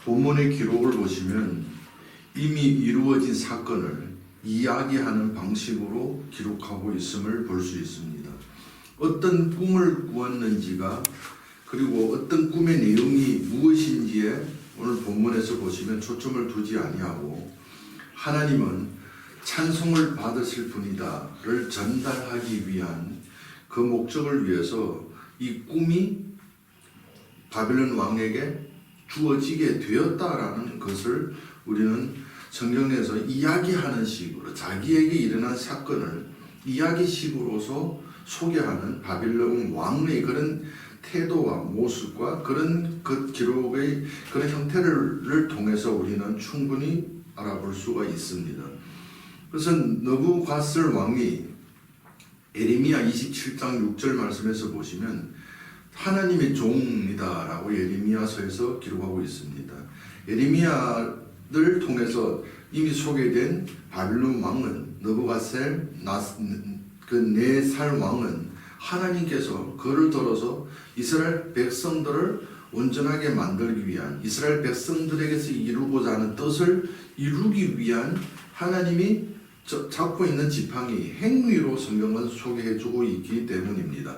본문의 기록을 보시면 이미 이루어진 사건을 이야기하는 방식으로 기록하고 있음을 볼 수 있습니다. 어떤 꿈을 꾸었는지가 그리고 어떤 꿈의 내용이 무엇인지에 오늘 본문에서 보시면 초점을 두지 아니하고 하나님은 찬송을 받으실 분이다를 전달하기 위한 그 목적을 위해서 이 꿈이 바벨론 왕에게 주어지게 되었다라는 것을 우리는 성경에서 이야기하는 식으로 자기에게 일어난 사건을 이야기식으로서 소개하는 바벨론 왕의 그런 태도와 모습과 그런 그 기록의 그런 형태를 통해서 우리는 충분히 알아볼 수가 있습니다. 그래서 느부갓네살 왕이 예레미야 27장 6절 말씀에서 보시면 하나님의 종이다라고 예레미야서에서 기록하고 있습니다. 예레미야를 통해서 이미 소개된 바벨론 왕은 느부갓네살 그 4살 왕은 하나님께서 그를 들어서 이스라엘 백성들을 온전하게 만들기 위한 이스라엘 백성들에게서 이루고자 하는 뜻을 이루기 위한 하나님이 잡고 있는 지팡이 행위로 성경은 소개해주고 있기 때문입니다.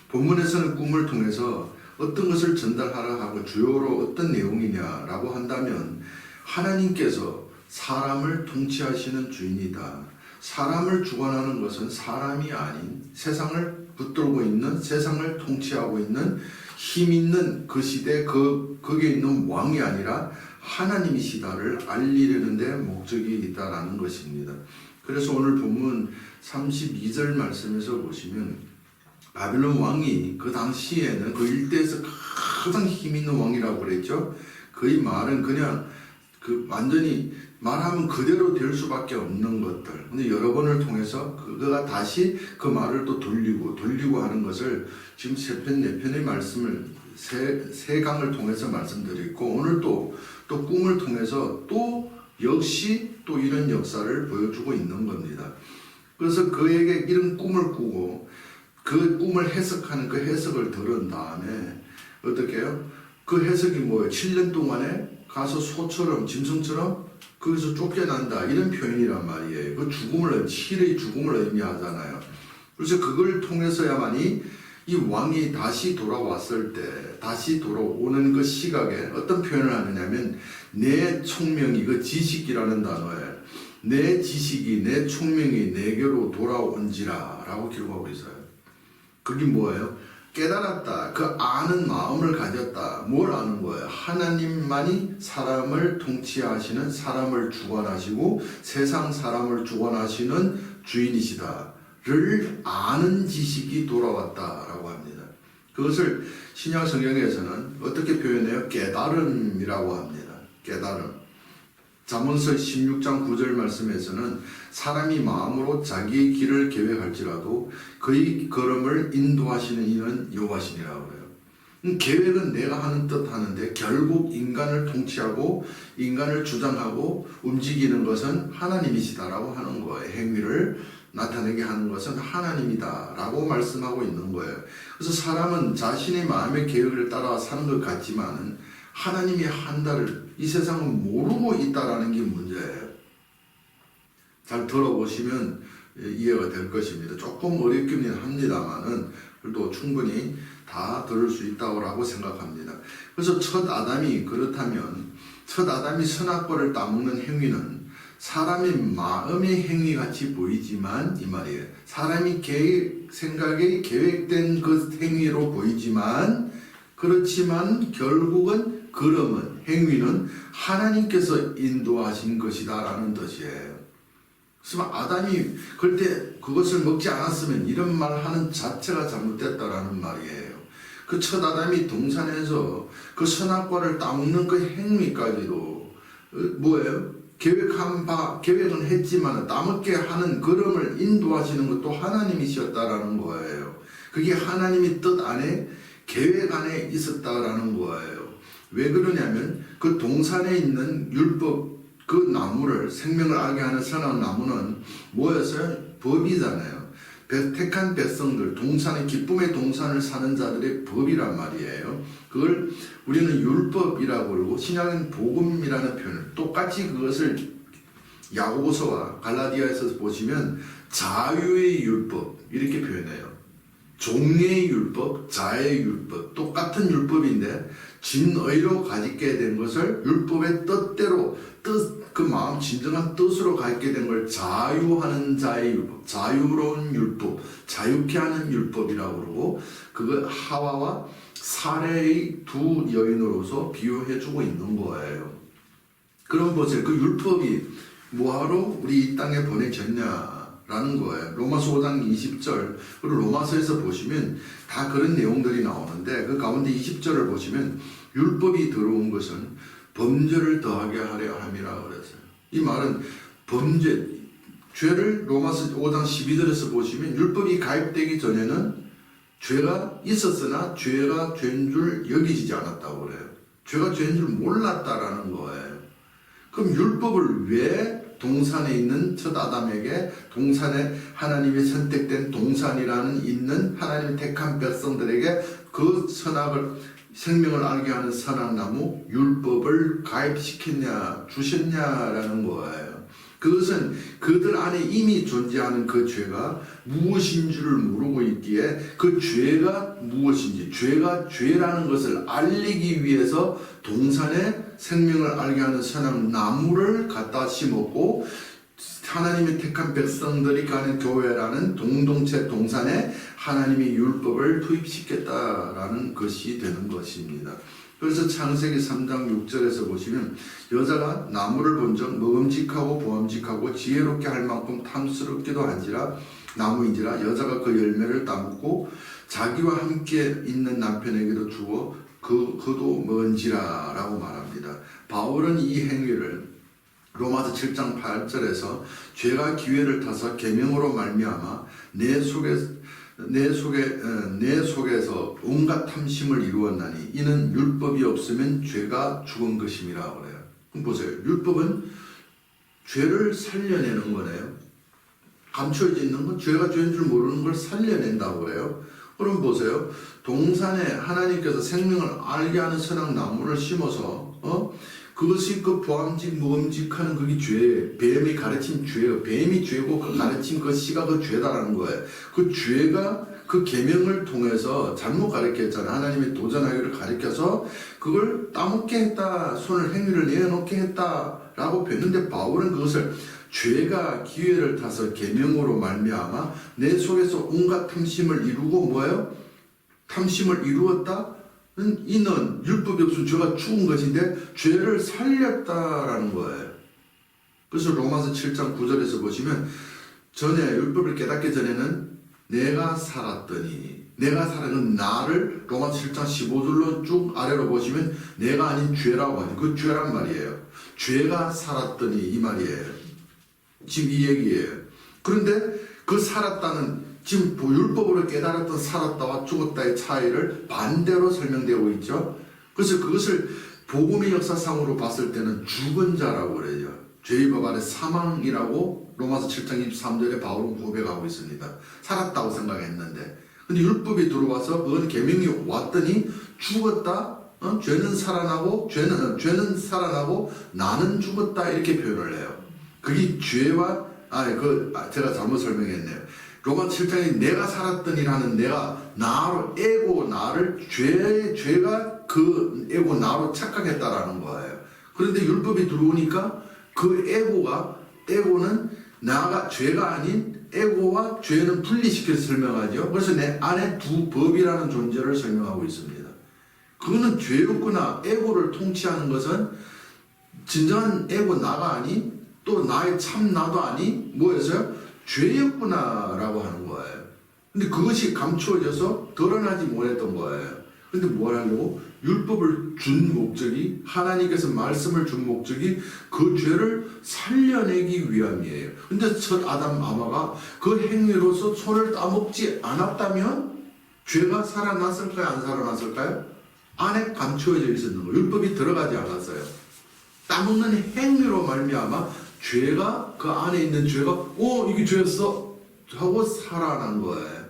본문에서는 꿈을 통해서 어떤 것을 전달하라 하고 주요로 어떤 내용이냐라고 한다면 하나님께서 사람을 통치하시는 주인이다. 사람을 주관하는 것은 사람이 아닌 세상을 붙들고 있는 세상을 통치하고 있는 힘 있는 그 시대 거기에 있는 왕이 아니라 하나님이시다를 알리려는 데 목적이 있다라는 것입니다. 그래서 오늘 본문 32절 말씀에서 보시면 바벨론 왕이 그 당시에는 그 일대에서 가장 힘 있는 왕이라고 그랬죠. 그의 말은 그냥 완전히 말하면 그대로 될 수밖에 없는 것들. 근데 여러 번을 통해서 그가 다시 그 말을 또 돌리고 하는 것을 지금 3편, 4편의 말씀을 세 강을 통해서 말씀드렸고 오늘 또 꿈을 통해서 또 역시 또 이런 역사를 보여주고 있는 겁니다. 그래서 그에게 이런 꿈을 꾸고 그 꿈을 해석하는 그 해석을 들은 다음에 어떻게 해요? 그 해석이 뭐예요? 7년 동안에 가서 소처럼 짐승처럼 거기서 쫓겨난다 이런 표현이란 말이에요. 그 죽음을 7의 죽음을 의미하잖아요. 그래서 그걸 통해서야만이 이 왕이 다시 돌아왔을 때 다시 돌아오는 그 시각에 어떤 표현을 하느냐면 내 총명이 그 지식이라는 단어에 내 지식이 내 총명이 내게로 돌아온지라 라고 기록하고 있어요. 그게 뭐예요? 깨달았다. 그 아는 마음을 가졌다. 뭘 아는 거예요? 하나님만이 사람을 통치하시는 사람을 주관하시고 세상 사람을 주관하시는 주인이시다를 아는 지식이 돌아왔다라고 합니다. 그것을 신약 성경에서는 어떻게 표현해요? 깨달음이라고 합니다. 깨달음. 잠언서 16장 9절 말씀에서는 사람이 마음으로 자기의 길을 계획할지라도 그의 걸음을 인도하시는 이는 여호와시니라고 그래요. 계획은 내가 하는 뜻 하는데 결국 인간을 통치하고 인간을 주장하고 움직이는 것은 하나님이시다라고 하는 거예요. 행위를 나타내게 하는 것은 하나님이다라고 말씀하고 있는 거예요. 그래서 사람은 자신의 마음의 계획을 따라 사는 것 같지만은 하나님이 한다를 이 세상은 모르고 있다라는 게 문제예요. 잘 들어보시면 이해가 될 것입니다. 조금 어렵기는 합니다만은 그래도 충분히 다 들을 수 있다고 생각합니다. 그래서 첫 아담이 그렇다면 첫 아담이 선악과를 따먹는 행위는 사람의 마음의 행위 같이 보이지만 이 말이에요. 사람이 생각에 계획된 그 행위로 보이지만 그렇지만 결국은 걸음은 행위는 하나님께서 인도하신 것이다 라는 뜻이에요. 그래서 아담이 그때 그것을 먹지 않았으면 이런 말 하는 자체가 잘못됐다라는 말이에요. 그 첫 아담이 동산에서 그 선악과를 따먹는 그 행위까지도 뭐예요? 계획은 했지만 따먹게 하는 걸음을 인도하시는 것도 하나님이셨다라는 거예요. 그게 하나님의 뜻 안에 계획 안에 있었다라는 거예요. 왜 그러냐면 그 동산에 있는 율법 그 나무를 생명을 알게 하는 선한 나무는 뭐였어요? 법이잖아요. 택한 백성들, 동산의 기쁨의 동산을 사는 자들의 법이란 말이에요. 그걸 우리는 율법이라고 그러고 신약은 복음이라는 표현을 똑같이 그것을 야고보서와 갈라디아에서 보시면 자유의 율법 이렇게 표현해요. 종의 율법, 자의 율법 똑같은 율법인데 진의로 가지게 된 것을 율법의 뜻대로 그 마음 진정한 뜻으로 갖게 된 걸 자유하는 자의 율법, 자유로운 율법, 자유케 하는 율법이라고 그러고 그거 하와와 사례의 두 여인으로서 비유해주고 있는 거예요. 그럼 보세요. 그 율법이 뭐하러 우리 이 땅에 보내졌냐라는 거예요. 로마서 5장 20절 그리고 로마서에서 보시면 다 그런 내용들이 나오는데 그 가운데 20절을 보시면 율법이 들어온 것은 범죄를 더하게 하려 함이라 그랬어요. 이 말은 범죄, 죄를 로마서 5장 12절에서 보시면 율법이 가입되기 전에는 죄가 있었으나 죄가 죄인 줄 여기지지 않았다고 그래요. 죄가 죄인 줄 몰랐다라는 거예요. 그럼 율법을 왜 동산에 있는 첫 아담에게 동산에 하나님이 선택된 동산이라는 있는 하나님의 택한 백성들에게 그 선악을 생명을 알게 하는 선악나무 율법을 가입시켰냐 주셨냐라는 거예요. 그것은 그들 안에 이미 존재하는 그 죄가 무엇인 줄을 모르고 있기에 그 죄가 무엇인지 죄가 죄라는 것을 알리기 위해서 동산에 생명을 알게 하는 선악나무를 갖다 심었고 하나님의 택한 백성들이 가는 교회라는 공동체 동산에 하나님의 율법을 투입시켰다라는 것이 되는 것입니다. 그래서 창세기 3장 6절에서 보시면 여자가 나무를 본즉 먹음직하고 보암직하고 지혜롭게 할 만큼 탐스럽기도 한지라 나무인지라 여자가 그 열매를 따먹고 자기와 함께 있는 남편에게도 주어 그도 먹은지라 라고 말합니다. 바울은 이 행위를 로마서 7장 8절에서 죄가 기회를 타서 계명으로 말미암아 내 속에서 온갖 탐심을 이루었나니 이는 율법이 없으면 죄가 죽은 것임이라 그래요. 그럼 보세요. 율법은 죄를 살려내는 거네요. 감춰져 있는 건 죄가 죄인 줄 모르는 걸 살려낸다고 그래요. 그럼 보세요. 동산에 하나님께서 생명을 알게 하는 선악나무를 심어서 그것이 그 보암직 먹음직하는 그게 죄, 뱀이 가르친 죄예요. 뱀이 죄고 그 가르친 그 씨가 그 죄다라는 거예요. 그 죄가 그 계명을 통해서 잘못 가르쳤잖아요. 하나님의 도전하기를 가르쳐서 그걸 따먹게 했다, 손을 행위를 내놓게 했다라고 배웠는데 바울은 그것을 죄가 기회를 타서 계명으로 말미암아 내 속에서 온갖 탐심을 이루고 뭐예요? 탐심을 이루었다? 이는 율법이 없으면 죄가 죽은 것인데 죄를 살렸다라는 거예요. 그래서 로마서 7장 9절에서 보시면 전에 율법을 깨닫기 전에는 내가 살았더니 내가 살아는 나를 로마서 7장 15절로 쭉 아래로 보시면 내가 아닌 죄라고 하죠. 그 죄란 말이에요. 죄가 살았더니 이 말이에요. 지금 이 얘기예요. 그런데 그 살았다는 지금 율법으로 깨달았던 살았다와 죽었다의 차이를 반대로 설명되고 있죠. 그래서 그것을 복음의 역사상으로 봤을 때는 죽은 자라고 그래요. 죄의 법 아래 사망이라고 로마서 7장 23절에 바울은 고백하고 있습니다. 살았다고 생각했는데 근데 율법이 들어와서 그건 계명이 왔더니 죽었다. 죄는 살아나고 죄는 살아나고 나는 죽었다 이렇게 표현을 해요. 그게 죄와 제가 잘못 설명했네요. 로마 7장에 내가 살았더니라는 내가 나로 에고 나를 죄가 그 에고 나로 착각했다라는 거예요. 그런데 율법이 들어오니까 그 에고는 나가 죄가 아닌 에고와 죄는 분리시켜서 설명하죠. 그래서 내 안에 두 법이라는 존재를 설명하고 있습니다. 그거는 죄였구나. 에고를 통치하는 것은 진정한 에고 나가 아닌 또 나의 참 나도 아닌 뭐였어요? 죄였구나라고 하는 거예요. 근데 그것이 감추어져서 드러나지 못했던 거예요. 근데 뭘 하려고? 율법을 준 목적이 하나님께서 말씀을 준 목적이 그 죄를 살려내기 위함이에요. 근데 첫 아담 아마가 그 행위로서 손을 따먹지 않았다면 죄가 살아났을까요? 안 살아났을까요? 안에 감추어져 있었는 거예요. 율법이 들어가지 않았어요. 따먹는 행위로 말미암아 죄가 그 안에 있는 죄가 이게 죄였어 하고 살아난 거예요.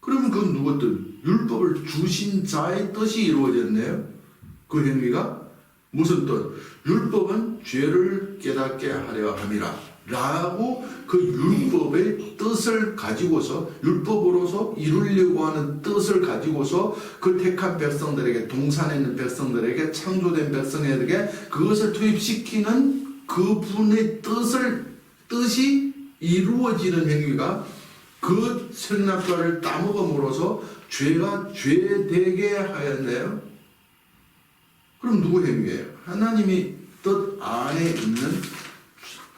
그러면 그건 누구 뜻? 율법을 주신 자의 뜻이 이루어졌네요. 그 행위가 무슨 뜻? 율법은 죄를 깨닫게 하려 함이라 라고 그 율법의 뜻을 가지고서 율법으로서 이루려고 하는 뜻을 가지고서 그 택한 백성들에게, 동산에 있는 백성들에게, 창조된 백성에게 그것을 투입시키는 그분의 뜻이 이루어지는 행위가 그 생납과를 따먹음으로써 죄가 죄되게 하였네요. 그럼 누구 행위예요? 하나님이 뜻 안에 있는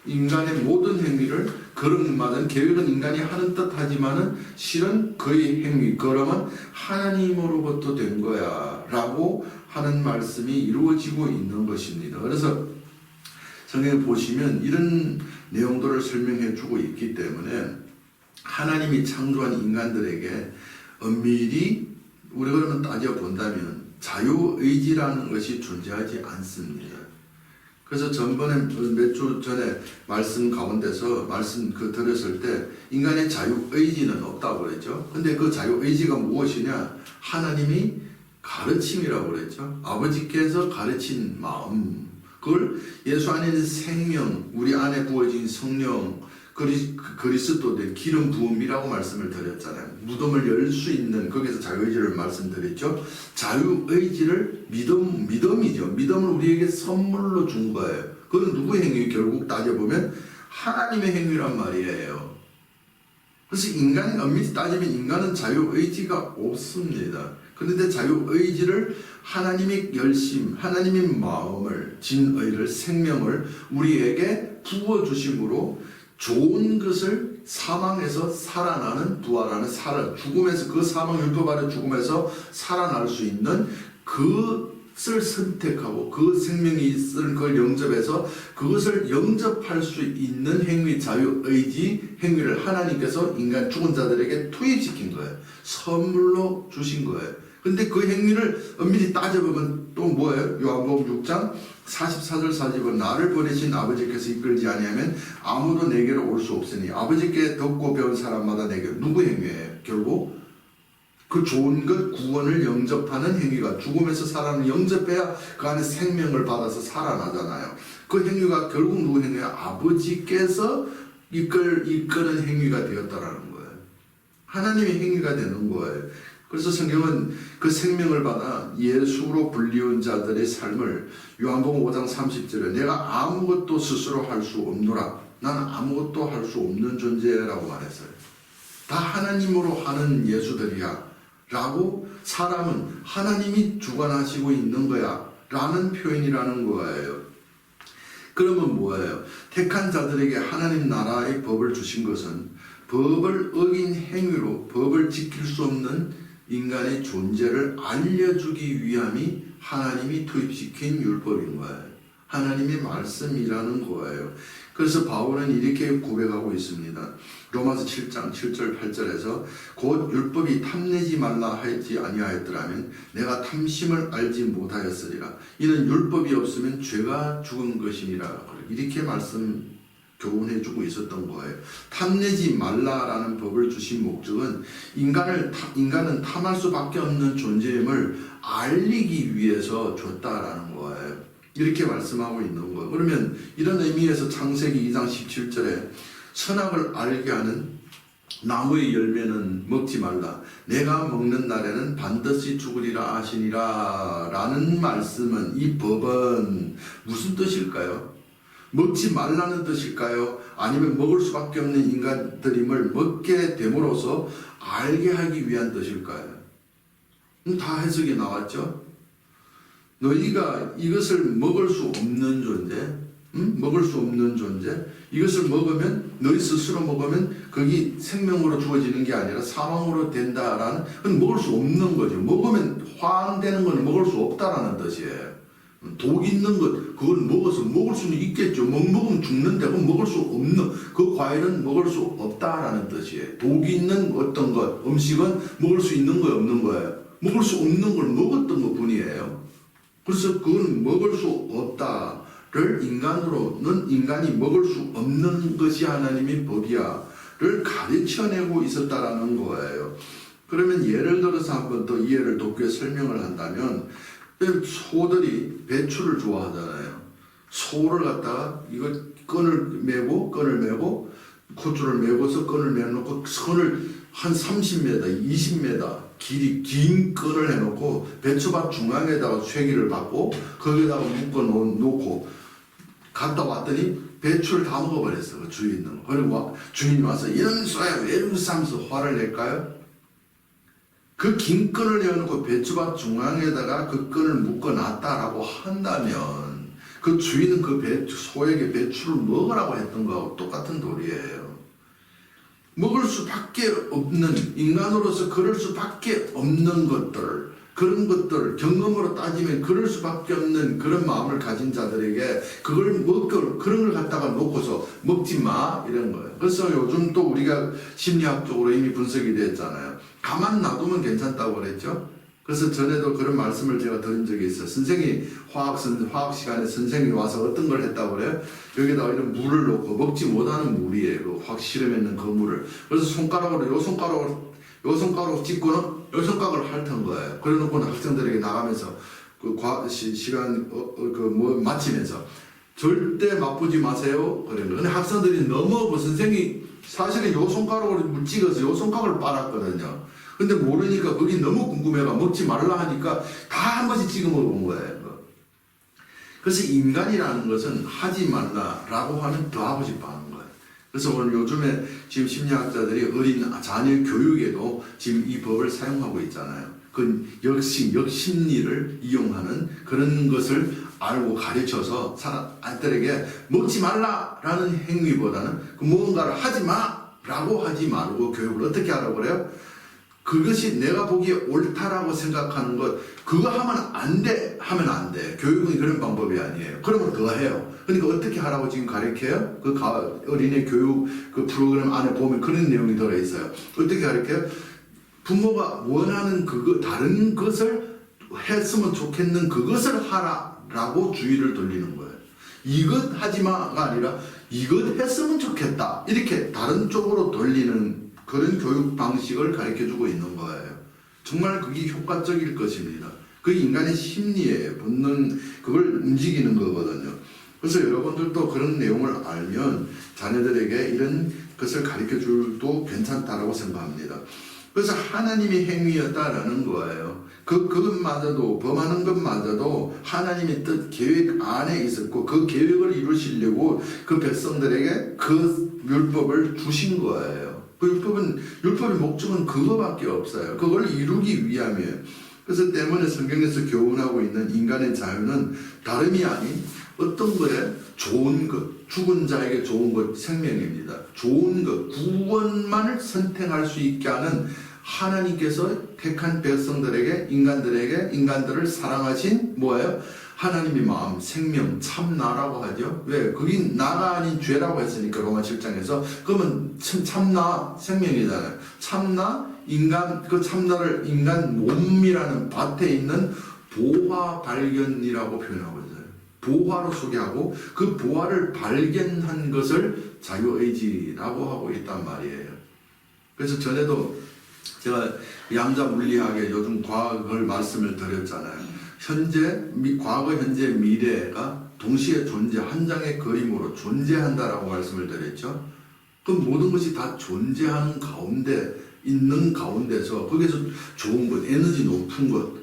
인간의 모든 행위를, 그런 계획은 인간이 하는 듯 하지만은 실은 그의 행위, 그러면 하나님으로부터 된 거야 라고 하는 말씀이 이루어지고 있는 것입니다. 그래서 성경에 보시면 이런 내용들을 설명해 주고 있기 때문에 하나님이 창조한 인간들에게 엄밀히 우리가 그러면 따져본다면 자유의지라는 것이 존재하지 않습니다. 그래서 전번에 몇 주 전에 말씀 가운데서 들었을 때 인간의 자유의지는 없다고 그랬죠. 근데 그 자유의지가 무엇이냐? 하나님이 가르침이라고 그랬죠. 아버지께서 가르친 마음, 그걸 예수 안에 있는 생명, 우리 안에 부어진 성령, 그리스도의 기름 부음이라고 말씀을 드렸잖아요. 무덤을 열 수 있는, 거기서 자유의지를 말씀드렸죠. 자유의지를 믿음이죠. 믿음을 우리에게 선물로 준 거예요. 그건 누구의 행위? 결국 따져보면 하나님의 행위란 말이에요. 그래서 엄밀히 따지면 인간은 자유의지가 없습니다. 그런데 자유의지를 하나님의 열심, 하나님의 마음을, 진의를, 생명을 우리에게 부어주심으로 좋은 것을 사망에서 살아나는, 부활하는, 죽음에서, 그 사망 율법 아래 죽음에서 살아날 수 있는 그것을 선택하고 그 생명이 있을 걸 영접해서 그것을 영접할 수 있는 행위, 자유의지 행위를 하나님께서 인간 죽은 자들에게 투입시킨 거예요. 선물로 주신 거예요. 근데 그 행위를 엄밀히 따져보면 또 뭐예요? 요한복음 6장 44절 40은 나를 보내신 아버지께서 이끌지 아니하면 아무도 내게로 올 수 없으니 아버지께 듣고 배운 사람마다 내게. 누구 행위예요? 결국 그 좋은 것, 구원을 영접하는 행위가, 죽음에서 살아나는, 영접해야 그 안에 생명을 받아서 살아나잖아요. 그 행위가 결국 누구 행위예요? 아버지께서 이끄는 행위가 되었다라는 거예요. 하나님의 행위가 되는 거예요. 그래서 성경은 그 생명을 받아 예수로 불리운 자들의 삶을 요한복음 5장 30절에 내가 아무것도 스스로 할 수 없노라. 나는 아무것도 할 수 없는 존재라고 말했어요. 다 하나님으로 하는 예수들이야 라고, 사람은 하나님이 주관하시고 있는 거야 라는 표현이라는 거예요. 그러면 뭐예요? 택한 자들에게 하나님 나라의 법을 주신 것은 법을 어긴 행위로 법을 지킬 수 없는 인간의 존재를 알려주기 위함이 하나님이 투입시킨 율법인 거예요. 하나님의 말씀이라는 거예요. 그래서 바울은 이렇게 고백하고 있습니다. 로마서 7장 7절 8절에서 곧 율법이 탐내지 말라 하였지 아니하였더라면 내가 탐심을 알지 못하였으리라. 이는 율법이 없으면 죄가 죽은 것이니라. 이렇게 교훈해주고 있었던 거예요. 탐내지 말라라는 법을 주신 목적은 인간은 탐할 수밖에 없는 존재임을 알리기 위해서 줬다라는 거예요. 이렇게 말씀하고 있는 거예요. 그러면 이런 의미에서 창세기 2장 17절에 선악을 알게 하는 나무의 열매는 먹지 말라. 내가 먹는 날에는 반드시 죽으리라 하시니라 라는 말씀은, 이 법은 무슨 뜻일까요? 먹지 말라는 뜻일까요? 아니면 먹을 수밖에 없는 인간들임을 먹게 됨으로써 알게 하기 위한 뜻일까요? 다 해석이 나왔죠? 너희가 이것을 먹을 수 없는 존재, 먹을 수 없는 존재, 이것을 먹으면, 너희 스스로 먹으면 거기 생명으로 주어지는 게 아니라 사망으로 된다라는, 그건 먹을 수 없는 거죠. 먹으면 화항되는 건 먹을 수 없다라는 뜻이에요. 독 있는 것, 그걸 먹어서 먹을 수는 있겠죠. 먹으면 죽는데 그건 먹을 수 없는, 그 과일은 먹을 수 없다라는 뜻이에요. 독이 있는 어떤 것, 음식은 먹을 수 있는 거예요, 없는 거예요? 먹을 수 없는 걸 먹었던 것 뿐이에요. 그래서 그건 먹을 수 없다를 인간이 먹을 수 없는 것이 하나님의 법이야 가르쳐내고 있었다라는 거예요. 그러면 예를 들어서 한번 더 이해를 돕게 설명을 한다면 소들이 배추를 좋아하잖아요. 소를 갖다가 이거 끈을 메고 콧줄을 메고서 끈을 매놓고 선을 한 30m, 20m 길이 긴 끈을 해놓고 배추밭 중앙에다가 쇠기를 받고 거기다가 묶어 놓고 갔다 왔더니 배추를 다 먹어버렸어. 그 주위에 있는 거. 그리고 주인이 와서 이런 소야 왜 이렇게 하면서 화를 낼까요? 그 긴 끈을 내어놓고 배추밭 중앙에다가 그 끈을 묶어놨다라고 한다면 그 주인은 그 소에게 배추를 먹으라고 했던 거하고 똑같은 도리예요. 먹을 수밖에 없는, 인간으로서 그럴 수밖에 없는 것들, 그런 것들 경험으로 따지면 그럴 수밖에 없는 그런 마음을 가진 자들에게 그런 걸 갖다가 놓고서 먹지 마 이런 거예요. 그래서 요즘 또 우리가 심리학적으로 이미 분석이 됐잖아요. 가만 놔두면 괜찮다고 그랬죠. 그래서 전에도 그런 말씀을 제가 들은 적이 있어요. 선생이 화학 시간에 선생님이 와서 어떤 걸 했다고 그래요? 여기다가 이런 물을 넣고 먹지 못하는 물이에요. 그 화학 실험했는 그 물을. 그래서 손가락으로 요 손가락으로 찍고는 요 손가락을 핥은 거예요. 그래 놓고는 학생들에게 나가면서 그 시간 마치면서 절대 맛보지 마세요. 그런 거. 근데 학생들이 너무 선생이 사실은 요 손가락으로 찍어서 요 손가락을 빨았거든요. 근데 모르니까 거기 너무 궁금해가 먹지 말라 하니까 다 한 번씩 찍어 먹어본 거예요. 그래서 인간이라는 것은 하지 말라라고 하면 더 하고 싶어 하는 거예요. 그래서 오늘 요즘에 지금 심리학자들이 어린 자녀 교육에도 지금 이 법을 사용하고 있잖아요. 그 역심리를 이용하는 그런 것을 알고 가르쳐서 아이들에게 먹지 말라라는 행위보다는 그 무언가를 하지 마라고 하지 말고 교육을 어떻게 하라고 그래요? 그것이 내가 보기에 옳다라고 생각하는 것, 그거 하면 안 돼, 하면 안 돼. 교육은 그런 방법이 아니에요. 그러면 그거 해요. 그러니까 어떻게 하라고 지금 가르쳐요? 그 어린이 교육 그 프로그램 안에 보면 그런 내용이 들어있어요. 어떻게 가르쳐요? 부모가 원하는 다른 것을 했으면 좋겠는 그것을 하라라고 주의를 돌리는 거예요. 이것 하지 마가 아니라 이것 했으면 좋겠다. 이렇게 다른 쪽으로 돌리는 그런 교육 방식을 가르쳐주고 있는 거예요. 정말 그게 효과적일 것입니다. 그게 인간의 심리예요. 본능, 그걸 움직이는 거거든요. 그래서 여러분들도 그런 내용을 알면 자녀들에게 이런 것을 가르쳐줘도 괜찮다라고 생각합니다. 그래서 하나님의 행위였다라는 거예요. 그것마저도, 범하는 것마저도 하나님의 뜻, 계획 안에 있었고 그 계획을 이루시려고 그 백성들에게 그 율법을 주신 거예요. 율법의 목적은 그거밖에 없어요. 그걸 이루기 위함이에요. 그래서 때문에 성경에서 교훈하고 있는 인간의 자유는 다름이 아닌 어떤 거에 좋은 것, 죽은 자에게 좋은 것, 생명입니다. 좋은 것, 구원만을 선택할 수 있게 하는 하나님께서 택한 백성들에게, 인간들을 사랑하신 뭐예요? 하나님의 마음, 생명, 참나라고 하죠. 왜? 그게 나가 아닌 죄라고 했으니까 로마 7장에서. 그러면 참나, 생명이잖아요. 참나, 그 참나를 인간 몸이라는 밭에 있는 보화 발견이라고 표현하고 있어요. 보화로 소개하고 그 보화를 발견한 것을 자유의지라고 하고 있단 말이에요. 그래서 전에도 제가 양자 물리학의 요즘 과학을 말씀을 드렸잖아요. 과거, 현재, 미래가 동시에 한 장의 그림으로 존재한다라고 말씀을 드렸죠. 그 모든 것이 다 존재하는 있는 가운데서 거기서 좋은 것, 에너지 높은 것,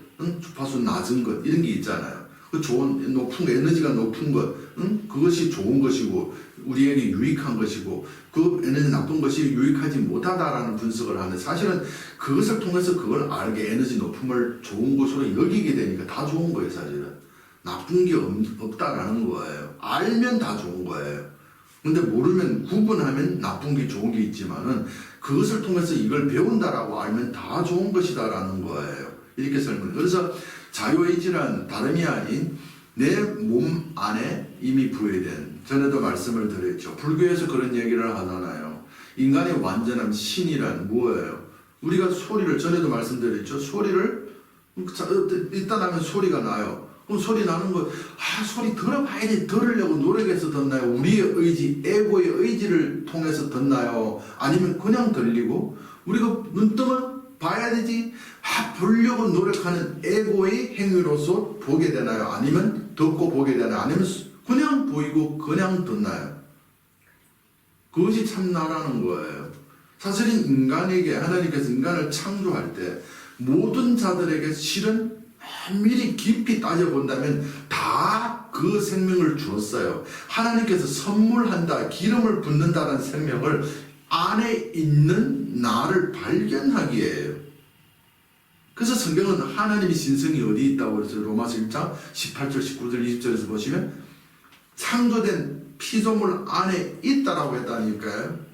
주파수 낮은 것 이런 게 있잖아요. 그 좋은 높은 거, 에너지가 높은 것, 그것이 좋은 것이고 우리에게 유익한 것이고 그 에너지 나쁜 것이 유익하지 못하다라는 분석을 하는데 사실은 그것을 통해서 그걸 알게 에너지 높음을 좋은 것으로 여기게 되니까 다 좋은 거예요. 사실은 나쁜 게 없다라는 거예요. 알면 다 좋은 거예요. 근데 모르면 구분하면 나쁜 게 좋은 게 있지만은 그것을 통해서 이걸 배운다라고 알면 다 좋은 것이다라는 거예요. 이렇게 설명. 그래서 자유의지란 다름이 아닌 내 몸 안에 이미 부여된, 전에도 말씀을 드렸죠. 불교에서 그런 얘기를 하잖아요. 인간의 완전한 신이란 뭐예요? 우리가 소리를, 전에도 말씀드렸죠. 소리를 일단 하면 소리가 나요. 그럼 소리 나는 거, 소리 들어봐야지. 들으려고 노력해서 듣나요? 우리의 의지, 에고의 의지를 통해서 듣나요? 아니면 그냥 들리고 우리가 눈 뜨면 봐야 되지. 보려고 노력하는 에고의 행위로서 보게 되나요? 아니면 듣고 보게 되나요? 아니면 그냥 보이고 그냥 듣나요? 그것이 참나라는 거예요. 사실은 인간에게 하나님께서 인간을 창조할 때 모든 자들에게 실은 미리 깊이 따져본다면 다 그 생명을 주었어요. 하나님께서 선물한다, 기름을 붓는다는 생명을 안에 있는 나를 발견하기에요. 그래서 성경은 하나님의 신성이 어디 있다고 해서 로마서 1장 18절, 19절, 20절에서 보시면 창조된 피조물 안에 있다라고 했다니까요.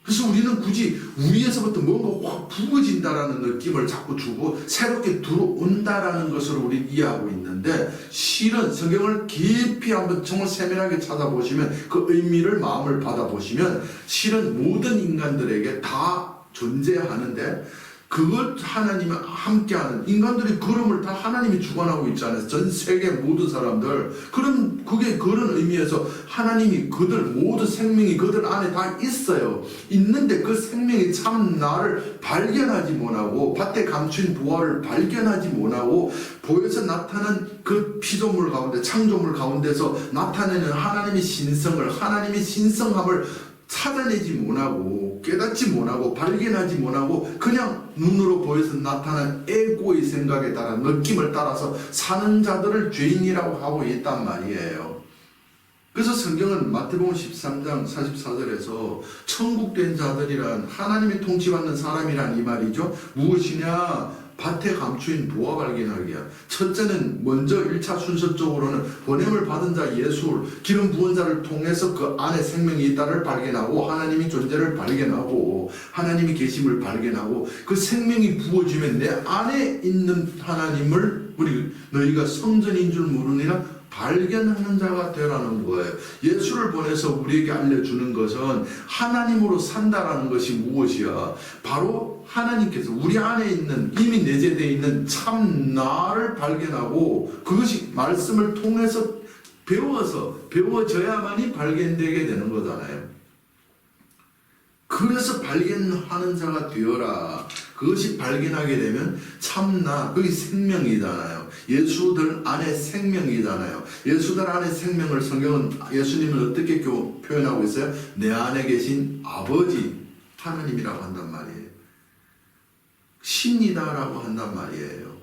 그래서 우리는 굳이 위에서부터 뭔가 확 부어진다라는 느낌을 자꾸 주고 새롭게 들어온다라는 것으로 우리는 이해하고 있는데, 실은 성경을 깊이 한번 정말 세밀하게 찾아보시면 그 의미를 마음을 받아보시면 실은 모든 인간들에게 다 존재하는데, 그것 하나님과 함께하는 인간들의 걸음을 다 하나님이 주관하고 있잖아요. 전 세계 모든 사람들. 그럼 그게 그런 의미에서 하나님이 그들 모든 생명이 그들 안에 다 있어요. 있는데 그 생명이 참 나를 발견하지 못하고 밭에 감춘 보화를 발견하지 못하고 보여서 나타난 그 피조물 가운데 창조물 가운데서 나타내는 하나님의 신성을, 하나님의 신성함을 찾아내지 못하고 깨닫지 못하고 발견하지 못하고 그냥 눈으로 보여서 나타난 에고의 생각에 따라 느낌을 따라서 사는 자들을 죄인이라고 하고 있단 말이에요. 그래서 성경은 마태복음 13장 44절에서 천국된 자들이란 하나님이 통치받는 사람이란 이 말이죠. 무엇이냐? 밭에 감추인 보화 발견하기야. 첫째는 먼저 1차 순서적으로는 보냄을 받은 자 예수, 기름 부은 자를 통해서 그 안에 생명이 있다를 발견하고 하나님의 존재를 발견하고 하나님이 계심을 발견하고 그 생명이 부어지면 내 안에 있는 하나님을 너희가 성전인 줄 모르느냐 발견하는 자가 되라는 거예요. 예수를 보내서 우리에게 알려주는 것은 하나님으로 산다라는 것이 무엇이야? 바로 하나님께서 우리 안에 있는 이미 내재되어 있는 참 나를 발견하고 그것이 말씀을 통해서 배워져야만이 발견되게 되는 거잖아요. 그래서 발견하는 자가 되어라. 그것이 발견하게 되면 참나, 그게 생명이잖아요. 예수들 안에 생명이잖아요. 예수들 안에 생명을 성경은 예수님을 어떻게 표현하고 있어요? 내 안에 계신 아버지 하나님이라고 한단 말이에요. 신이다라고 한단 말이에요.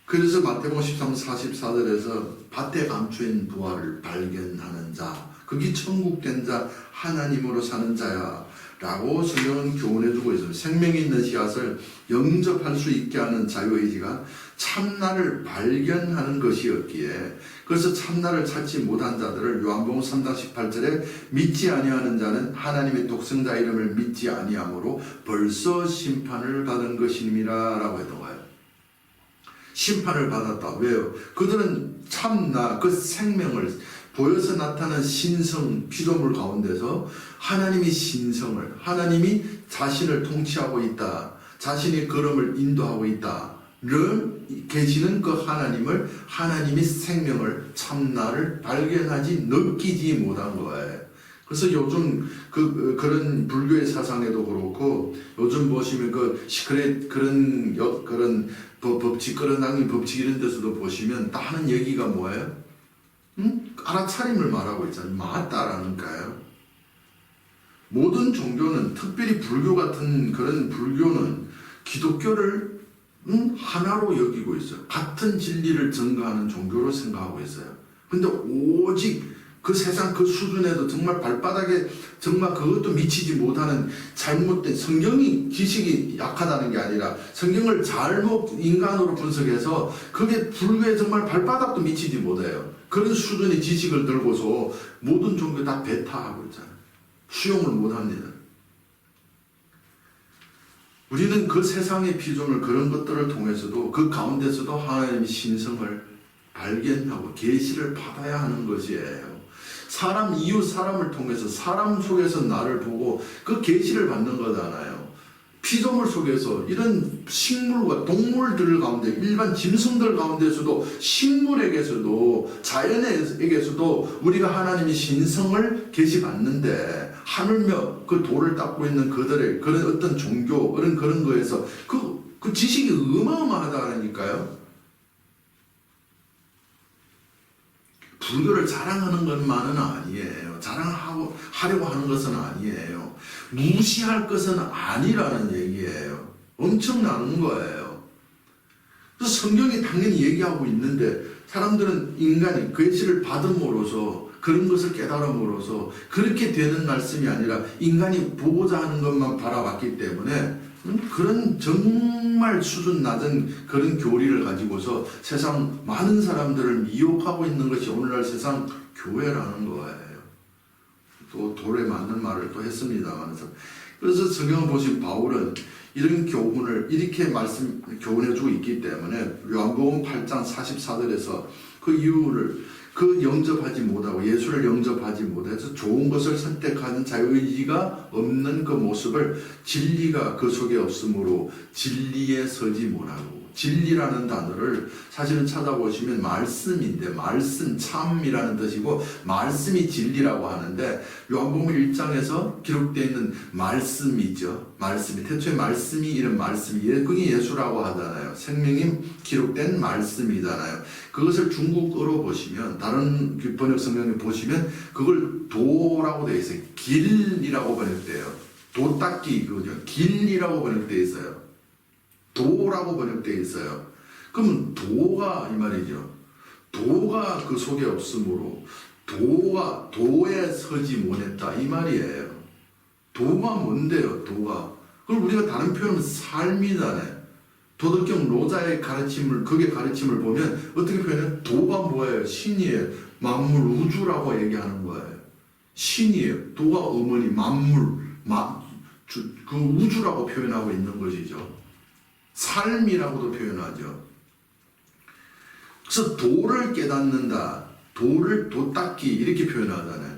그래서 마태복음 13, 44절에서 밭에 감추인 부활을 발견하는 자, 그게 천국된 자, 하나님으로 사는 자야 라고 성경은 교훈해주고 있어요. 생명이 있는 씨앗을 영접할 수 있게 하는 자유의지가 참나를 발견하는 것이었기에, 그래서 참나를 찾지 못한 자들을 요한복음 3장 18절에 믿지 아니하는 자는 하나님의 독생자 이름을 믿지 아니하므로 벌써 심판을 받은 것임이라 라고 했던 거예요. 심판을 받았다. 왜요? 그들은 참나, 그 생명을 보여서 나타난 신성 피조물 가운데서 하나님이 신성을, 하나님이 자신을 통치하고 있다, 자신의 걸음을 인도하고 있다를 계시는 그 하나님을, 하나님의 생명을, 참나를 발견하지 느끼지 못한 거예요. 그래서 요즘 그런 불교의 사상에도 그렇고 요즘 보시면 그런 법칙, 끌어당긴 법칙 이런 데서도 보시면 다 하는 얘기가 뭐예요? 알아차림을 말하고 있잖아요. 맞다라니까요. 모든 종교는, 특별히 불교 같은 그런 불교는 기독교를 하나로 여기고 있어요. 같은 진리를 증거하는 종교로 생각하고 있어요. 근데 오직 그 세상 그 수준에도 정말 발바닥에 정말 그것도 미치지 못하는 잘못된, 성경이 지식이 약하다는 게 아니라 성경을 잘못 인간으로 분석해서 그게 불교에 정말 발바닥도 미치지 못해요. 그런 수준의 지식을 들고서 모든 종교 다 배타하고 있잖아요. 수용을 못합니다. 우리는 그 세상의 피조물 그런 것들을 통해서도 그 가운데서도 하나님의 신성을 발견하고 계시를 받아야 하는 것이에요. 사람, 이웃 사람을 통해서 사람 속에서 나를 보고 그 계시를 받는 거잖아요. 피조물 속에서 이런 식물과 동물들 가운데 일반 짐승들 가운데서도 식물에게서도 자연에게서도 우리가 하나님의 신성을 계시받는데 하물며 그 돌을 닦고 있는 그들의 그런 어떤 종교 그런 거에서 그 지식이 어마어마하다니까요. 불교를 자랑하는 것만은 아니에요. 자랑하려고 하는 것은 아니에요. 무시할 것은 아니라는 얘기예요. 엄청난 거예요. 그래서 성경이 당연히 얘기하고 있는데 사람들은 인간이 계시를 받음으로써 그런 것을 깨달음으로써 그렇게 되는 말씀이 아니라 인간이 보고자 하는 것만 바라봤기 때문에 그런 정말 수준 낮은 그런 교리를 가지고서 세상 많은 사람들을 미혹하고 있는 것이 오늘날 세상 교회라는 거예요. 또 돌에 맞는 말을 또 했습니다만. 그래서 성경을 보신 바울은 이런 교훈을 이렇게 교훈해주고 있기 때문에 요한복음 8장 44절에서 그 이유를 영접하지 못하고 예수를 영접하지 못해서 좋은 것을 선택하는 자유의지가 없는 그 모습을 진리가 그 속에 없으므로 진리에 서지 못하고 진리라는 단어를 사실은 찾아보시면 말씀인데 말씀 참이라는 뜻이고 말씀이 진리라고 하는데 요한복음 1장에서 기록되어 있는 말씀이죠. 말씀이 태초에 말씀이 이런 말씀이 그게 예수라고 하잖아요. 생명이 기록된 말씀이잖아요. 그것을 중국어로 보시면 다른 번역 성경에 보시면 그걸 도라고 되어 있어요. 길이라고 번역돼요. 도 닦기 그거죠. 길이라고 번역되어 있어요. 도라고 번역되어 있어요. 그러면 도가 이 말이죠. 도가 그 속에 없으므로 도에 서지 못했다 이 말이에요. 도가 뭔데요? 도가. 그럼 우리가 다른 표현은 삶이잖아요. 도덕경 로자의 가르침을 그의 가르침을 보면 어떻게 표현해요? 도가 뭐예요? 신이에요. 만물 우주라고 얘기하는 거예요. 신이에요. 도가 어머니 만물 그 우주라고 표현하고 있는 것이죠. 삶이라고도 표현하죠. 그래서 도를 깨닫는다. 도 닦기 이렇게 표현하잖아요.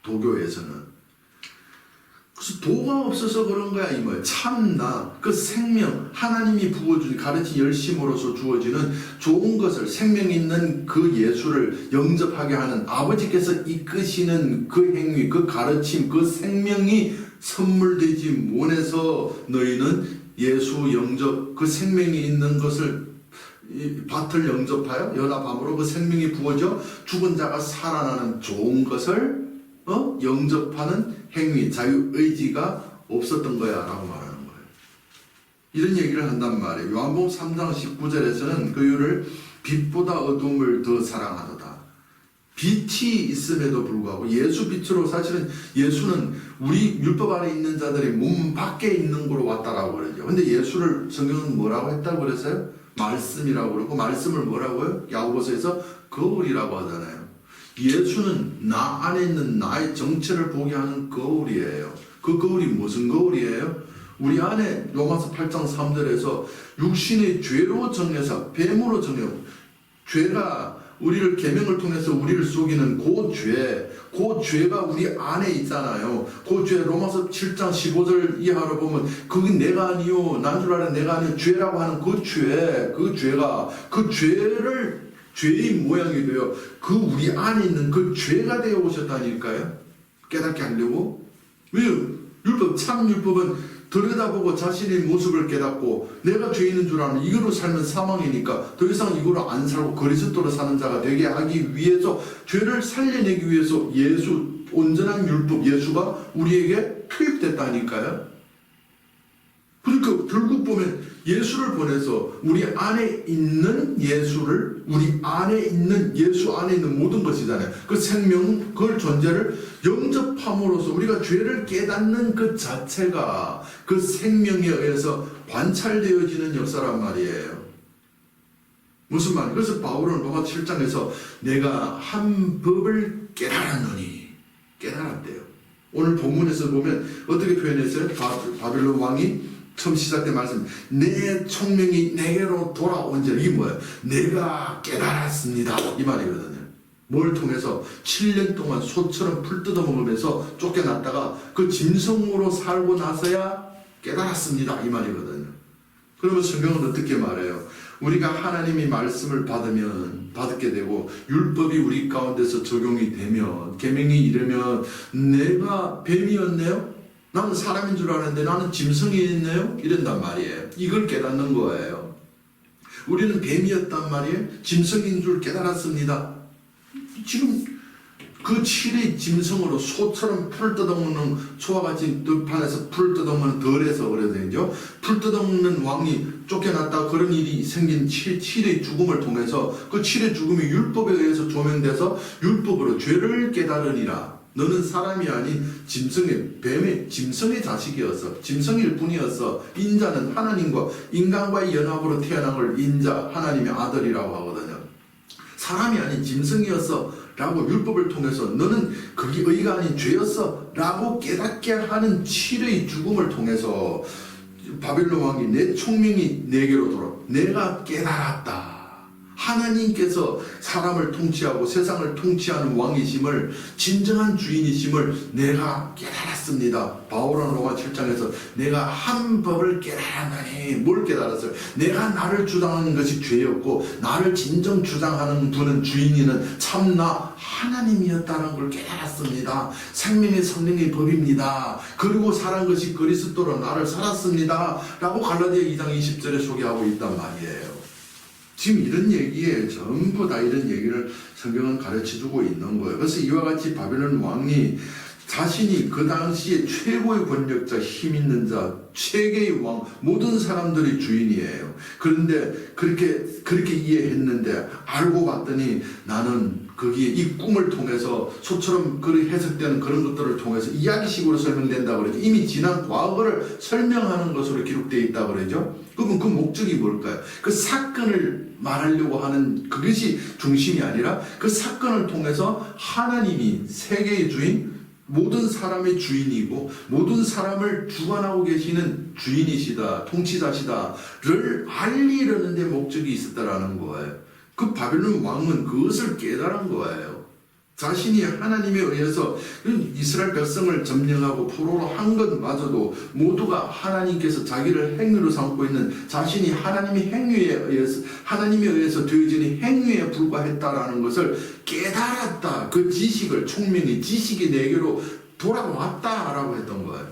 도교에서는. 그래서 도가 없어서 그런 거야 이 말. 참나 그 생명 하나님이 부어주신 가르친 열심으로서 주어지는 좋은 것을 생명 있는 그 예수를 영접하게 하는 아버지께서 이끄시는 그 행위 그 가르침 그 생명이 선물되지 못해서 너희는 예수 영접 그 생명이 있는 것을 밭을 영접하여 연합함으로 그 생명이 부어져 죽은 자가 살아나는 좋은 것을 영접하는 행위 자유의지가 없었던 거야 라고 말하는 거예요. 이런 얘기를 한단 말이에요. 요한복음 3장 19절에서는 그 이유를 빛보다 어둠을 더 사랑하도다. 빛이 있음에도 불구하고 예수 빛으로 사실은 예수는 우리 율법 안에 있는 자들의 몸 밖에 있는 곳으로 왔다라고 그러죠. 근데 예수를 성경은 뭐라고 했다고 그랬어요? 말씀이라고 그러고 말씀을 뭐라고요? 야고보서에서 거울이라고 하잖아요. 예수는 나 안에 있는 나의 정체를 보게 하는 거울이에요. 그 거울이 무슨 거울이에요? 우리 안에 로마서 8장 3절에서 육신의 죄로 정해서 뱀으로 정해 죄가 우리를 계명을 통해서 우리를 속이는 그 죄가 우리 안에 있잖아요. 그 죄 로마서 7장 15절 이하로 보면 그게 내가 아니요 난 줄 알아 내가 아니요 죄라고 하는 그 죄가 그 죄를 죄의 모양이 되어 그 우리 안에 있는 그 죄가 되어 오셨다니까요. 깨닫게 하려고. 왜요? 참 율법은 들여다보고 자신의 모습을 깨닫고 내가 죄인인 줄 아는 이거로 살면 사망이니까 더 이상 이거로 안 살고 그리스도로 사는 자가 되게 하기 위해서 죄를 살려내기 위해서 예수 온전한 율법 예수가 우리에게 투입됐다니까요. 그러니까 결국 보면 예수를 보내서 우리 안에 있는 예수를 우리 안에 있는 예수 안에 있는 모든 것이잖아요. 그 생명 그 존재를 영접함으로써 우리가 죄를 깨닫는 그 자체가 그 생명에 의해서 관찰되어지는 역사란 말이에요. 무슨 말이에요? 그래서 바울은 로마 7장에서 내가 한 법을 깨달았노니 깨달았대요. 오늘 본문에서 보면 어떻게 표현했어요? 바빌론 왕이 처음 시작된 말씀 내 총명이 내게로 돌아온지라. 이게 뭐예요? 내가 깨달았습니다 이 말이거든요. 뭘 통해서 7년 동안 소처럼 풀 뜯어먹으면서 쫓겨났다가 그 짐승으로 살고 나서야 깨달았습니다 이 말이거든요. 그러면 성경은 어떻게 말해요? 우리가 하나님이 말씀을 받게 되고 율법이 우리 가운데서 적용이 되면, 계명이 이르면 내가 뱀이었네요? 나는 사람인 줄 알았는데 나는 짐승이었네요? 이런단 말이에요. 이걸 깨닫는 거예요. 우리는 뱀이었단 말이에요. 짐승인 줄 깨달았습니다. 지금 그 7의 짐승으로 소처럼 풀 뜯어먹는, 소와 같이 들판에서 풀 뜯어먹는 덜에서 그래서죠. 풀 뜯어먹는 왕이 쫓겨났다 그런 일이 생긴 7의 죽음을 통해서 그 7의 죽음이 율법에 의해서 조명돼서 율법으로 죄를 깨달으니라. 너는 사람이 아닌 짐승의, 뱀의 짐승의 자식이었어. 짐승일 뿐이었어. 인자는 하나님과 인간과의 연합으로 태어난 걸 인자, 하나님의 아들이라고 하거든요. 사람이 아닌 짐승이었어 라고 율법을 통해서 너는 그게 의가 아닌 죄였어 라고 깨닫게 하는 7의 죽음을 통해서 바벨론 왕이 내 총명이 내게로 돌아 내가 깨달았다. 하나님께서 사람을 통치하고 세상을 통치하는 왕이심을, 진정한 주인이심을 내가 깨달았습니다. 바울은 로마 7장에서 내가 한 법을 깨달았나니, 뭘 깨달았어요? 내가 나를 주장하는 것이 죄였고 나를 진정 주장하는 분은, 주인이는 참나 하나님이었다는 걸 깨달았습니다. 생명의 성령의 법입니다. 그리고 살한 것이 그리스도로 나를 살았습니다 라고 갈라디아 2장 20절에 소개하고 있단 말이에요. 지금 이런 얘기에 전부 다 이런 얘기를 성경은 가르쳐주고 있는 거예요. 그래서 이와 같이 바벨론 왕이 자신이 그 당시에 최고의 권력자, 힘 있는 자, 최고의 왕, 모든 사람들의 주인이에요. 그런데 그렇게 이해했는데 알고 봤더니 나는 거기에 이 꿈을 통해서 소처럼 해석되는 그런 것들을 통해서 이야기식으로 설명된다고 그러죠. 이미 지난 과거를 설명하는 것으로 기록되어 있다고 그러죠. 그러면 그 목적이 뭘까요? 그 사건을 말하려고 하는 그것이 중심이 아니라 그 사건을 통해서 하나님이 세계의 주인, 모든 사람의 주인이고 모든 사람을 주관하고 계시는 주인이시다, 통치자시다를 알리려는 데 목적이 있었다라는 거예요. 그 바벨론 왕은 그것을 깨달은 거예요. 자신이 하나님에 의해서 이스라엘 백성을 점령하고 포로로 한 것마저도 모두가 하나님께서 자기를 행위로 삼고 있는 자신이 하나님의 하나님에 의해서 되어지는 행위에 불과했다라는 것을 깨달았다. 그 지식을, 총명이, 지식이 내게로 돌아왔다라고 했던 거예요.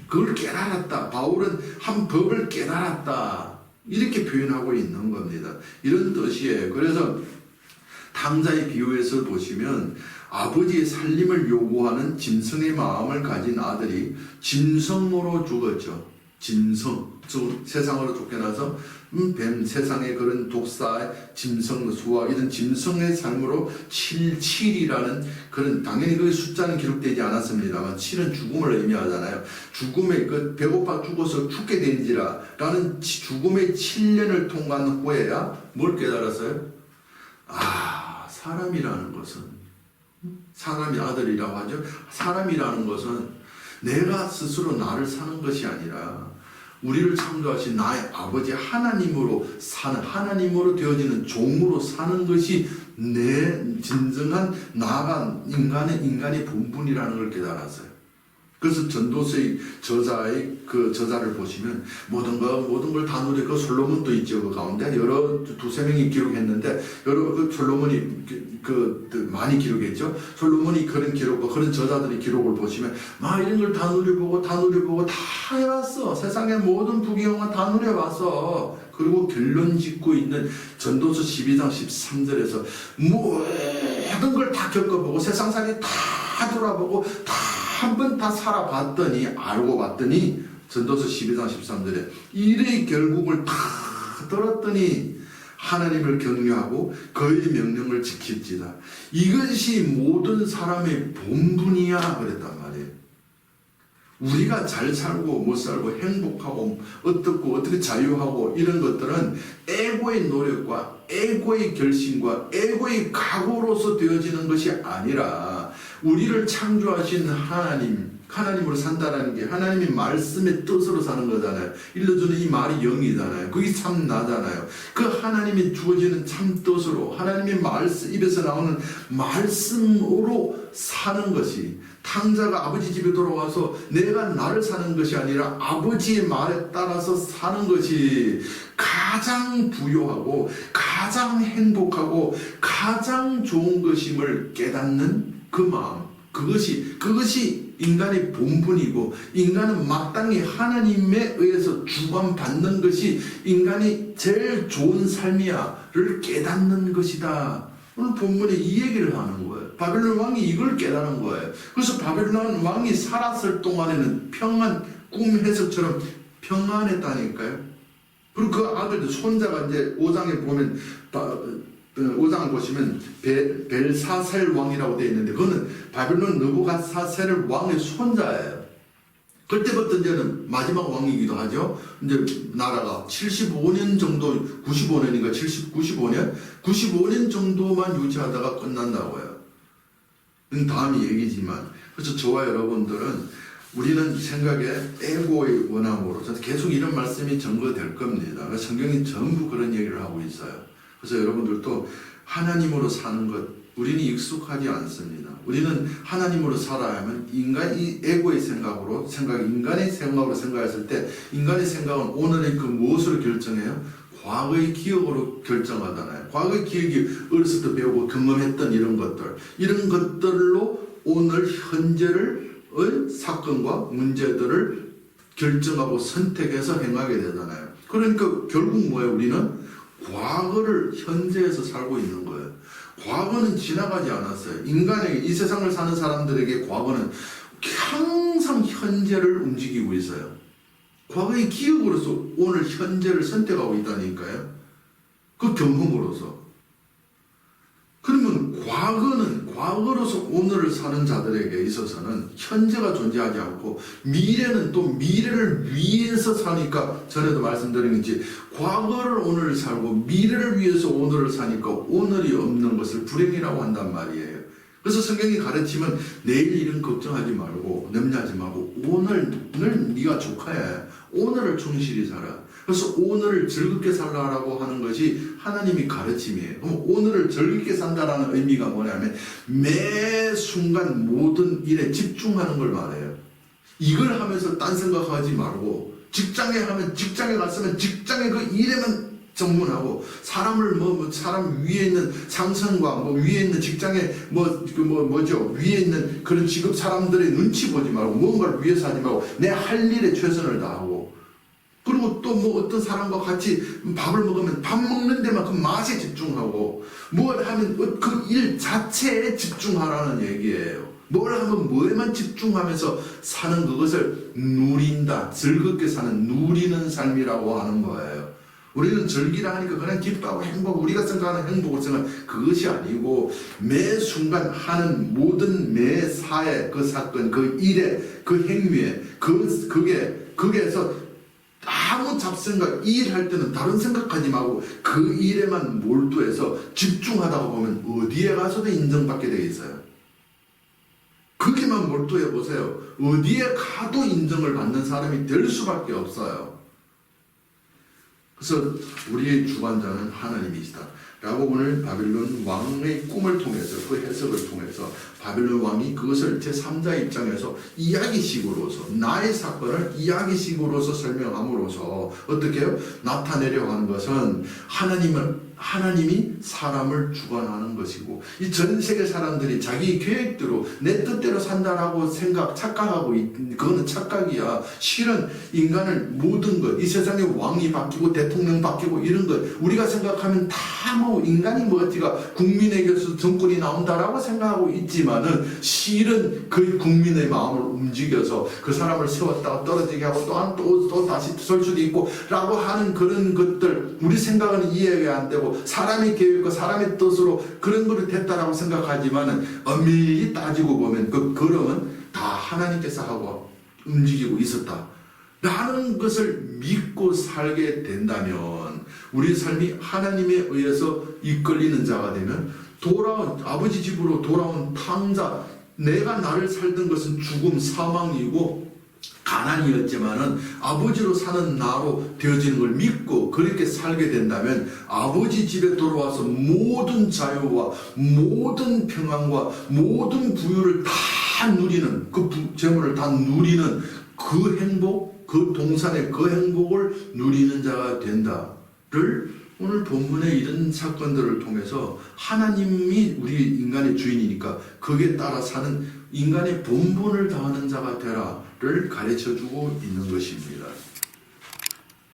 그걸 깨달았다. 바울은 한 법을 깨달았다. 이렇게 표현하고 있는 겁니다. 이런 뜻이에요. 그래서 탕자의 비유에서 보시면 아버지의 살림을 요구하는 짐승의 마음을 가진 아들이 짐승으로 죽었죠. 짐승, 세상으로 쫓겨나서 뱀, 세상의 그런 독사, 짐승, 수와 이런 짐승의 삶으로 7이라는 그런, 당연히 그 숫자는 기록되지 않았습니다만 7은 죽음을 의미하잖아요. 죽음의 그 배고파 죽어서 죽게 된지라 라는 죽음의 7년을 통과한 후에야 뭘 깨달았어요? 사람이라는 것은, 사람이 아들이라고 하죠. 사람이라는 것은 내가 스스로 나를 사는 것이 아니라 우리를 창조하신 나의 아버지 하나님으로 사는, 하나님으로 되어지는 종으로 사는 것이 내 진정한 나가 인간의 본분이라는 걸 깨달았어요. 그래서 전도서의 저자를 보시면 모든 걸 다 누려, 그 솔로몬도 있죠. 그 가운데 여러 두세 명이 기록했는데 그 솔로몬이 많이 기록했죠. 솔로몬이 그런 기록과 그런 저자들의 기록을 보시면 이런 걸 다 누려보고 다 해왔어. 세상의 모든 부귀영화 다 누려봤어. 그리고 결론 짓고 있는 전도서 12장 13절에서 모든 걸 다 겪어보고 세상살이 다 돌아보고 한 번 다 살아봤더니, 알고 봤더니 전도서 12장 13절에 일의 결국을 다 들었더니 하나님을 경외하고 그의 명령을 지킬지다. 이것이 모든 사람의 본분이야 그랬단 말이에요. 우리가 잘 살고 못 살고 행복하고 어떻게 자유하고 이런 것들은 에고의 노력과 에고의 결심과 에고의 각오로서 되어지는 것이 아니라 우리를 창조하신 하나님, 하나님으로 산다라는 게 하나님의 말씀의 뜻으로 사는 거잖아요. 일러주는 이 말이 영이잖아요. 그게 참 나잖아요. 그 하나님이 주어지는 참 뜻으로 하나님의 말씀, 입에서 나오는 말씀으로 사는 것이, 탕자가 아버지 집에 돌아와서 내가 나를 사는 것이 아니라 아버지의 말에 따라서 사는 것이 가장 부요하고 가장 행복하고 가장 좋은 것임을 깨닫는 그 마음, 그것이 인간의 본분이고, 인간은 마땅히 하나님에 의해서 주관받는 것이 인간이 제일 좋은 삶이야를 깨닫는 것이다. 오늘 본문에 이 얘기를 하는 거예요. 바벨론 왕이 이걸 깨닫는 거예요. 그래서 바벨론 왕이 살았을 동안에는 평안, 꿈 해석처럼 평안했다니까요. 그리고 그 아들들, 손자가 이제 5장에 보면 5장을 보시면 벨사셀 왕이라고 되어 있는데, 그거는 바벨론 느부갓사셀 왕의 손자예요. 그때부터 이제는 마지막 왕이기도 하죠. 이제 나라가 75년 정도, 95년인가 95년 정도만 유지하다가 끝난다고요. 다음 얘기지만, 그래서 저와 여러분들은 우리는 생각에 에고의 원함으로, 저는 계속 이런 말씀이 전거될 겁니다. 성경이 전부 그런 얘기를 하고 있어요. 그래서 여러분들도 하나님으로 사는 것, 우리는 익숙하지 않습니다. 우리는 하나님으로 살아야 하면 인간이 에고의 인간의 생각으로 생각했을 때, 인간의 생각은 오늘의 그 무엇으로 결정해요? 과거의 기억으로 결정하잖아요. 과거의 기억이 어렸을 때 배우고 경험했던 이런 것들로 오늘 현재를 사건과 문제들을 결정하고 선택해서 행하게 되잖아요. 그러니까 결국 뭐예요? 우리는 과거를 현재에서 살고 있는 거예요. 과거는 지나가지 않았어요. 인간에게, 이 세상을 사는 사람들에게 과거는 항상 현재를 움직이고 있어요. 과거의 기억으로서 오늘 현재를 선택하고 있다니까요. 그 경험으로서. 그러면 과거로서 오늘을 사는 자들에게 있어서는 현재가 존재하지 않고, 미래는 또 미래를 위해서 사니까, 전에도 말씀드린 것이 과거를 오늘 살고 미래를 위해서 오늘을 사니까 오늘이 없는 것을 불행이라고 한단 말이에요. 그래서 성경이 가르치면 내일 일은 걱정하지 말고 염려하지 말고 오늘 네가 족하야. 오늘을 충실히 살아. 그래서 오늘을 즐겁게 살라라고 하는 것이 하나님이 가르침이에요. 그럼 오늘을 즐겁게 산다라는 의미가 뭐냐면 매 순간 모든 일에 집중하는 걸 말해요. 이걸 하면서 딴 생각하지 말고, 직장에 갔으면 직장의 그 일에만 전문하고, 사람 위에 있는 상선과 위에 있는 직장에 위에 있는 그런 직업 사람들의 눈치 보지 말고, 뭔가를 위해서 하지 말고 내 할 일에 최선을 다하고, 그리고 또 어떤 사람과 같이 밥을 먹으면 밥 먹는 데만 그 맛에 집중하고, 뭘 하면 그 일 자체에 집중하라는 얘기예요. 뭘 하면 뭐에만 집중하면서 사는 그것을 누린다. 즐겁게 사는, 누리는 삶이라고 하는 거예요. 우리는 즐기라 하니까 그냥 기뻐하고 행복, 우리가 생각하는 행복을 생각하는 그것이 아니고, 매 순간 하는 모든 매 사에, 그 사건, 그 일에, 그 행위에, 거기에서 아무 잡생각, 일할 때는 다른 생각하지 말고 그 일에만 몰두해서 집중하다가 보면 어디에 가서도 인정받게 되어 있어요. 거기만 몰두해 보세요. 어디에 가도 인정을 받는 사람이 될 수밖에 없어요. 그래서 우리의 주관자는 하나님이시다 라고 오늘 바벨론 왕의 꿈을 통해서, 그 해석을 통해서 바벨론 왕이 그것을 제3자 입장에서 이야기식으로서, 나의 사건을 이야기식으로서 설명함으로써 어떻게 해요? 나타내려고 하는 것은 하나님이 사람을 주관하는 것이고, 이 전 세계 사람들이 자기 계획대로 내 뜻대로 산다라고 착각하고 그거는 착각이야. 실은 인간을 모든 것, 이 세상에 왕이 바뀌고 대통령 바뀌고 이런 것, 우리가 생각하면 다 인간이 어디가 국민에게서 정권이 나온다라고 생각하고 있지만은, 실은 그 국민의 마음을 움직여서 그 사람을 세웠다가 떨어지게 하고 또 다시 설 수도 있고 라고 하는 그런 것들, 우리 생각은 이해가 안 되고 사람의 계획과 사람의 뜻으로 그런 거를 됐다라고 생각하지만은, 엄밀히 따지고 보면 그 걸음은 다 하나님께서 하고 움직이고 있었다 라는 것을 믿고 살게 된다면, 우리 삶이 하나님에 의해서 이끌리는 자가 되면, 아버지 집으로 돌아온 탕자, 내가 나를 살던 것은 죽음, 사망이고 가난이었지만은 아버지로 사는 나로 되어지는 걸 믿고 그렇게 살게 된다면 아버지 집에 돌아와서 모든 자유와 모든 평안과 모든 부유를 다 누리는, 그 재물을 다 누리는 그 행복, 그 동산의 그 행복을 누리는 자가 된다를 오늘 본문의 이런 사건들을 통해서 하나님이 우리 인간의 주인이니까 거기에 따라 사는 인간의 본분을 다하는 자가 되라를 가르쳐주고 있는 것입니다.